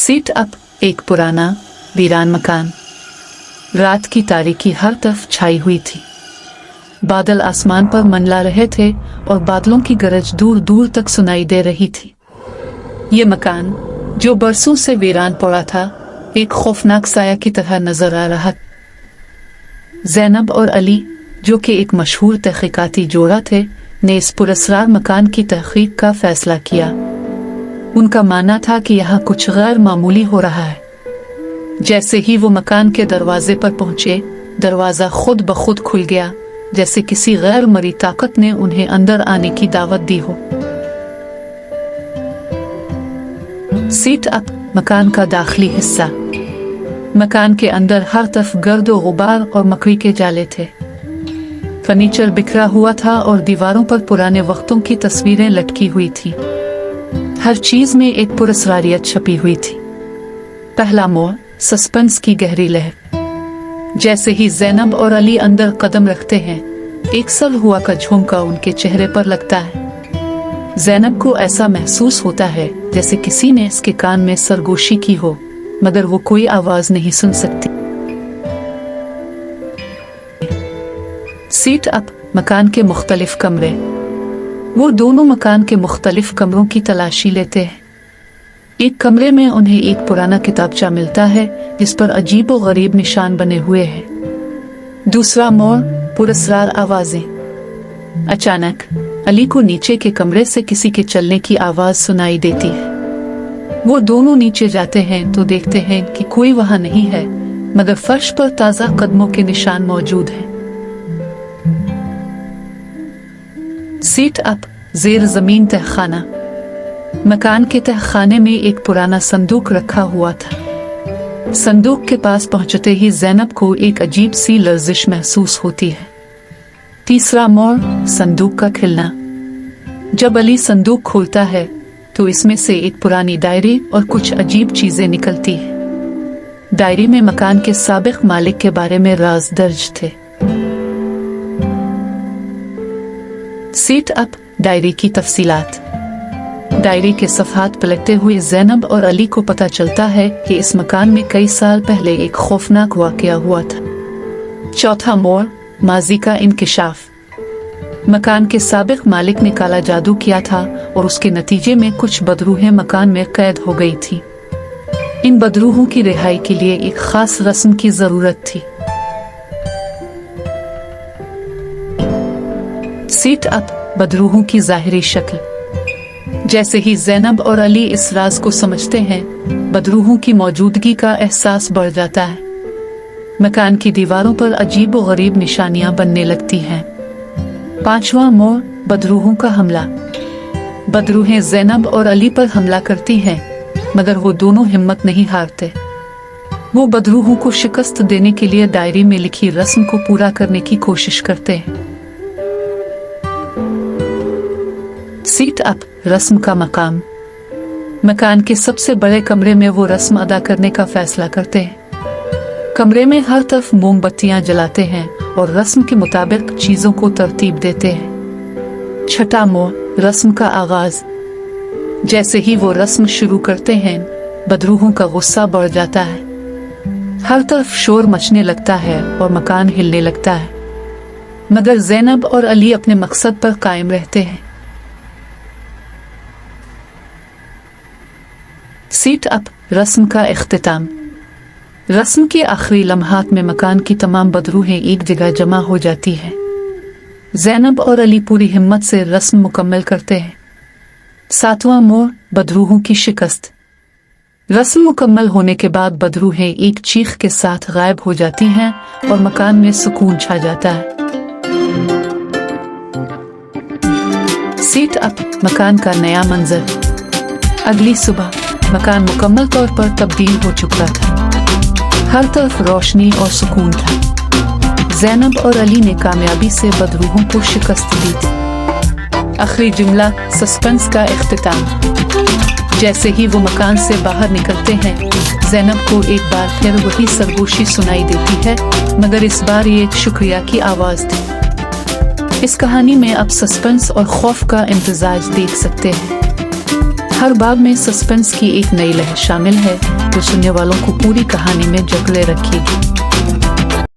Seat up एक पुराना वीरान मकान। रात की तारीकी हर तरफ छाई हुई थी। बादल आसमान पर मंडला रहे थे और बादलों की गरज दूर दूर तक सुनाई दे रही थी। ये मकान जो बरसों से वीरान पड़ा था, एक खौफनाक साया की तरह नजर आ रहा। ज़ैनब और अली, जो कि एक मशहूर तहकीकाती जोड़ा थे, ने इस पुरस्कार मकान की तहकीक का फैसला किया। उनका मानना था कि यहाँ कुछ गैर मामूली हो रहा है। जैसे ही वो मकान के दरवाजे पर पहुंचे, दरवाजा खुद ब खुद खुल गया, जैसे किसी गैर मरी ताकत ने उन्हें अंदर आने की दावत दी हो। सीट अप मकान का दाखिली हिस्सा। मकान के अंदर हर तरफ गर्द और गुबार और मकड़ी के जाले थे। फर्नीचर बिखरा हुआ था और दीवारों पर पुराने वक्तों की तस्वीरें लटकी हुई थी। हर चीज में एक पुरस्कारियत छपी हुई थी। पहला मोड़, सस्पेंस की गहरी लहर। जैसे ही ज़ैनब और अली अंदर कदम रखते हैं, एक सल हुआ का झोंका उनके चेहरे पर लगता है। ज़ैनब को ऐसा महसूस होता है जैसे किसी ने इसके कान में सरगोशी की हो, मगर वो कोई आवाज नहीं सुन सकती। सीट अप मकान के मुख्तलिफ कमरे। वो दोनों मकान के मुख्तलिफ कमरों की तलाशी लेते हैं। एक कमरे में उन्हें एक पुराना किताबचा मिलता है जिस पर अजीब और गरीब निशान बने हुए हैं। दूसरा मोड़, पुरस्कार आवाजें। अचानक अली को नीचे के कमरे से किसी के चलने की आवाज सुनाई देती है। वो दोनों नीचे जाते हैं तो देखते हैं कि कोई वहां नहीं है, मगर फर्श पर ताजा कदमों के निशान मौजूद हैं। सीट अप जेर जमीन तहखाना। मकान के तहखाने में एक पुराना संदूक रखा हुआ था। संदूक के पास पहुंचते ही ज़ैनब को एक अजीब सी लर्जिश महसूस होती है। तीसरा मोड़, संदूक का खिलना। जब अली संदूक खोलता है तो इसमें से एक पुरानी डायरी और कुछ अजीब चीजें निकलती है। डायरी में मकान के साबिक मालिक के बारे में राज दर्ज थे। सीट अप डायरी की तफसीलात। डायरी के सफ़हात पलटते हुए ज़ैनब और अली को पता चलता है कि इस मकान में कई साल पहले एक खौफनाक वाक़या हुआ था। चौथा मोड़, माजी का इंकिशाफ। मकान के साबिक मालिक ने काला जादू किया था और उसके नतीजे में कुछ बदरूहें मकान में कैद हो गई थी। इन बदरूहों की रिहाई के लिए एक खास रस्म की जरूरत थी। सीट अप बदरूहों की जाहिरी शक्ल। जैसे ही ज़ैनब और अली इस राज को समझते हैं, बदरूहों की मौजूदगी का एहसास बढ़ जाता है। मकान की दीवारों पर अजीब और गरीब निशानियां बनने लगती हैं। पांचवा मोड़, बदरूहों का हमला। बदरूहें ज़ैनब और अली पर हमला करती हैं, मगर वो दोनों हिम्मत नहीं हारते। वो बदरूहों को शिकस्त देने के लिए डायरी में लिखी रस्म को पूरा करने की कोशिश करते हैं। सीट अप रस्म का मकाम। मकान के सबसे बड़े कमरे में वो रस्म अदा करने का फैसला करते हैं। कमरे में हर तरफ मोमबत्तियां जलाते हैं और रस्म के मुताबिक चीजों को तरतीब देते हैं। छठा मोड़, रस्म का आगाज। जैसे ही वो रस्म शुरू करते हैं, बदरूहों का गुस्सा बढ़ जाता है। हर तरफ शोर मचने लगता है और मकान हिलने लगता है, मगर ज़ैनब और अली अपने मकसद पर कायम रहते हैं। सीट अप रस्म का इख्तिताम। रस्म के आखिरी लम्हात में मकान की तमाम बदरूहें एक जगह जमा हो जाती हैं। ज़ैनब और अली पूरी हिम्मत से रस्म मुकम्मल करते हैं। सातवां मोड़, बदरूहों की शिकस्त। रस्म मुकम्मल होने के बाद बदरूहें एक चीख के साथ गायब हो जाती हैं और मकान में सुकून छा जाता है। सीट अप मकान का नया मंजर। अगली सुबह मकान मुकम्मल तौर पर तब्दील हो चुका था। हर तरफ रोशनी और सुकून था। ज़ैनब और अली ने कामयाबी से बदरूहों को शिकस्त दी थी। आखिरी जुमला, सस्पेंस का इख्तिताम। जैसे ही वो मकान से बाहर निकलते हैं, ज़ैनब को एक बार फिर वही सरगोशी सुनाई देती है, मगर इस बार ये एक शुक्रिया की आवाज थी। इस कहानी में आप सस्पेंस और खौफ का इम्तिजाज देख सकते हैं। हर बाब में सस्पेंस की एक नई लहर शामिल है जो सुनने वालों को पूरी कहानी में जकड़े रखेगी।